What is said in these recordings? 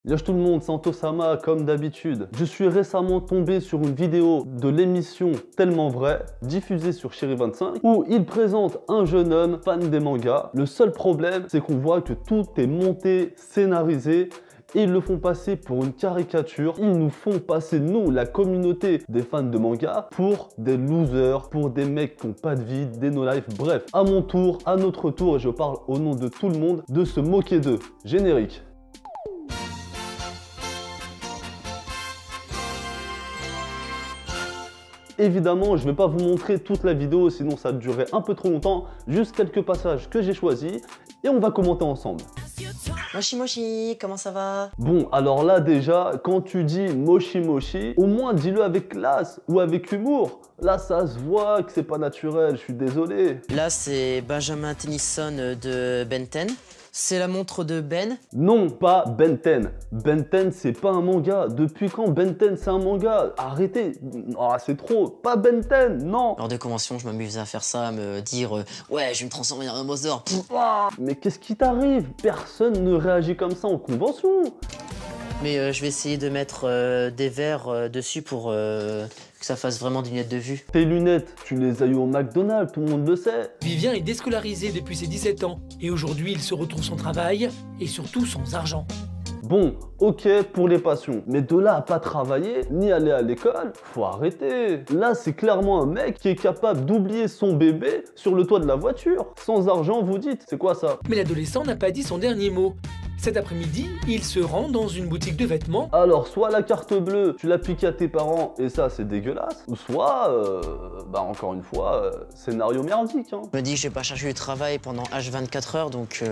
Y'a tout le monde, c'est Antosama comme d'habitude. Je suis récemment tombé sur une vidéo de l'émission Tellement Vrai, diffusée sur Chéri25, où il présente un jeune homme fan des mangas. Le seul problème, c'est qu'on voit que tout est monté, scénarisé, et ils le font passer pour une caricature. Ils nous font passer, nous, la communauté des fans de manga, pour des losers, pour des mecs qui n'ont pas de vie, des no-life. Bref, à mon tour, à notre tour, et je parle au nom de tout le monde, de se moquer d'eux. Générique. Évidemment, je ne vais pas vous montrer toute la vidéo, sinon ça durerait un peu trop longtemps. Juste quelques passages que j'ai choisis et on va commenter ensemble. Moshi Moshi, comment ça va? Bon, alors là déjà, quand tu dis Moshi Moshi, au moins dis-le avec classe ou avec humour. Là, ça se voit que c'est pas naturel, je suis désolé. Là, c'est Benjamin Tennyson de Ben 10. C'est la montre de Ben? Non, pas Ben 10. Ben 10, c'est pas un manga. Depuis quand Ben 10, c'est un manga? Arrêtez. Oh, c'est trop. Pas Ben 10, non. Lors des conventions, je m'amusais à faire ça, à me dire ouais, je vais me transformer en un Mother. Mais qu'est-ce qui t'arrive? Personne ne réagit comme ça en convention. Mais je vais essayer de mettre des verres dessus pour que ça fasse vraiment des lunettes de vue. Tes lunettes, tu les as eues au McDonald's, tout le monde le sait. Vivien est déscolarisé depuis ses 17 ans et aujourd'hui il se retrouve sans travail et surtout sans argent. Bon, ok pour les passions, mais de là à pas travailler, ni aller à l'école, faut arrêter. Là, c'est clairement un mec qui est capable d'oublier son bébé sur le toit de la voiture. Sans argent, vous dites, c'est quoi ça? Mais l'adolescent n'a pas dit son dernier mot. Cet après-midi, il se rend dans une boutique de vêtements. Alors, soit la carte bleue, tu l'as piquée à tes parents, et ça, c'est dégueulasse. Ou soit, encore une fois, scénario merdique. Hein. Je me dis que je vais pas chercher du travail pendant H24 heures, donc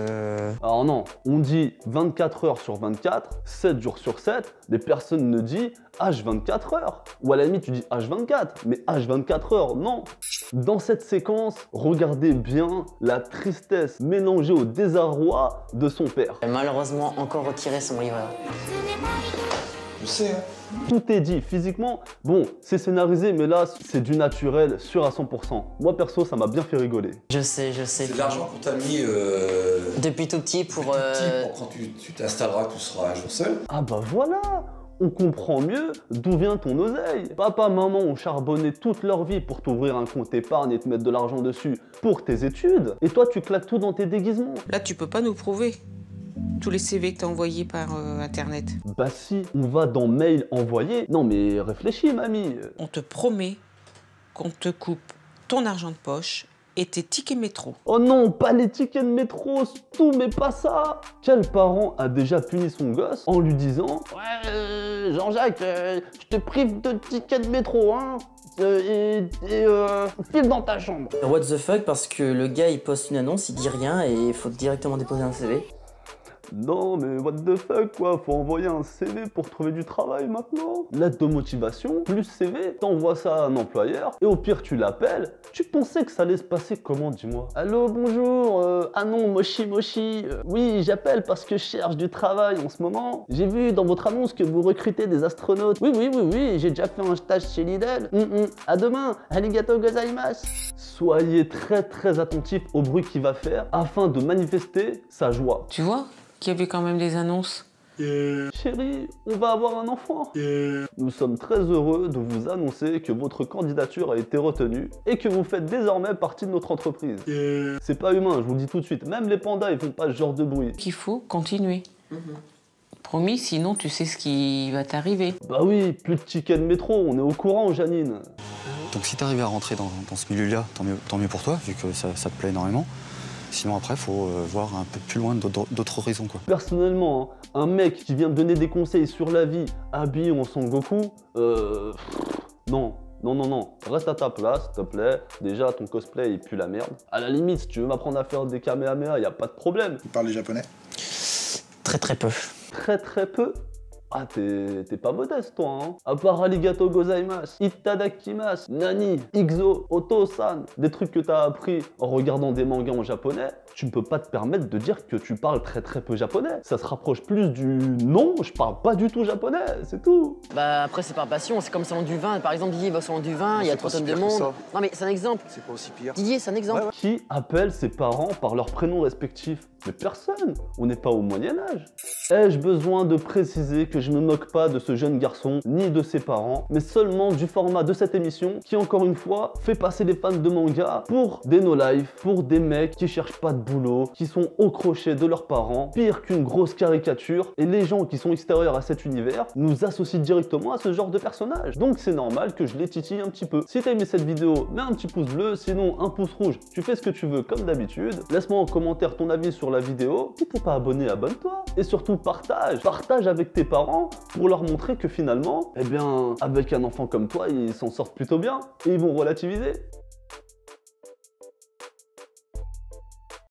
Alors non, on dit 24 heures sur 24, 7 jours sur 7, mais personne ne dit H24 heures. Ou à la limite, tu dis H24, mais H24 heures, non. Dans cette séquence, regardez bien la tristesse mélangée au désarroi de son père. il a malheureusement encore retiré son livreur. Je sais, hein. Tout est dit physiquement. Bon, c'est scénarisé, mais là, c'est du naturel, sûr à 100%. Moi, perso, ça m'a bien fait rigoler. Je sais. C'est de l'argent qu'on t'a mis Depuis tout petit pour... quand tu t'installeras, tu seras un jour seul. Ah bah voilà, on comprend mieux d'où vient ton oseille. Papa, maman ont charbonné toute leur vie pour t'ouvrir un compte épargne et te mettre de l'argent dessus pour tes études. Et toi, tu claques tout dans tes déguisements. Là, tu peux pas nous prouver tous les CV que t'as envoyés par Internet. Bah si, on va dans mail envoyé. Non mais réfléchis, mamie. On te promet qu'on te coupe ton argent de poche et tes tickets métro. Oh non, pas les tickets de métro, tout, mais pas ça. Quel parent a déjà puni son gosse en lui disant « Ouais, Jean-Jacques, je te prive de tickets de métro, hein file dans ta chambre. » What the fuck, parce que le gars, il poste une annonce, il dit rien et il faut directement déposer un CV. Non mais what the fuck quoi, faut envoyer un CV pour trouver du travail maintenant. Lettre de motivation, plus CV, t'envoies ça à un employeur et au pire tu l'appelles. Tu pensais que ça allait se passer comment, dis-moi? Allô, bonjour, ah non, Moshi Moshi, oui j'appelle parce que je cherche du travail en ce moment. J'ai vu dans votre annonce que vous recrutez des astronautes. Oui, j'ai déjà fait un stage chez Lidl. À demain, arigato gozaimasu. Soyez très attentifs au bruit qu'il va faire afin de manifester sa joie. Tu vois qu'il y avait quand même des annonces. Chérie, on va avoir un enfant. Nous sommes très heureux de vous annoncer que votre candidature a été retenue et que vous faites désormais partie de notre entreprise. C'est pas humain, je vous le dis tout de suite. Même les pandas, ils font pas ce genre de bruit. Qu'il faut continuer. Promis, sinon tu sais ce qui va t'arriver. Bah oui, plus de tickets de métro, on est au courant, Janine. Donc si t'arrives à rentrer dans ce milieu-là, tant mieux pour toi, vu que ça te plaît énormément. Sinon après, faut voir un peu plus loin d'autres horizons, quoi. Personnellement, hein, un mec qui vient me donner des conseils sur la vie, habillé en Son Goku, non. Reste à ta place, s'il te plaît. Déjà, ton cosplay, il pue la merde. À la limite, si tu veux m'apprendre à faire des kamehameha, y a pas de problème. Tu parles japonais? Très peu. Très peu? Ah, t'es pas modeste, toi, hein. À part arigato gozaimasu, itadakimasu, nani, ixo, oto-san, des trucs que t'as appris en regardant des mangas en japonais, tu ne peux pas te permettre de dire que tu parles très peu japonais. Ça se rapproche plus du non, je parle pas du tout japonais, c'est tout. Bah après c'est par passion, c'est comme salon du vin. Par exemple Didier va au salon du vin, il y a 3 tonnes de monde. Non mais c'est un exemple. C'est pas aussi pire. Didier, c'est un exemple. Qui appelle ses parents par leurs prénoms respectifs? Mais personne, on n'est pas au Moyen-Âge. Ai-je besoin de préciser que je ne me moque pas de ce jeune garçon, ni de ses parents, mais seulement du format de cette émission qui, encore une fois, fait passer les fans de manga pour des no-life, pour des mecs qui cherchent pas de boulot, qui sont au crochet de leurs parents, pire qu'une grosse caricature, et les gens qui sont extérieurs à cet univers nous associent directement à ce genre de personnage. Donc c'est normal que je les titille un petit peu. Si t'as aimé cette vidéo, mets un petit pouce bleu, sinon un pouce rouge, tu fais ce que tu veux comme d'habitude. Laisse-moi en commentaire ton avis sur la vidéo. Si t'es pas abonné, abonne-toi. Et surtout partage avec tes parents pour leur montrer que finalement, eh bien, avec un enfant comme toi, ils s'en sortent plutôt bien et ils vont relativiser.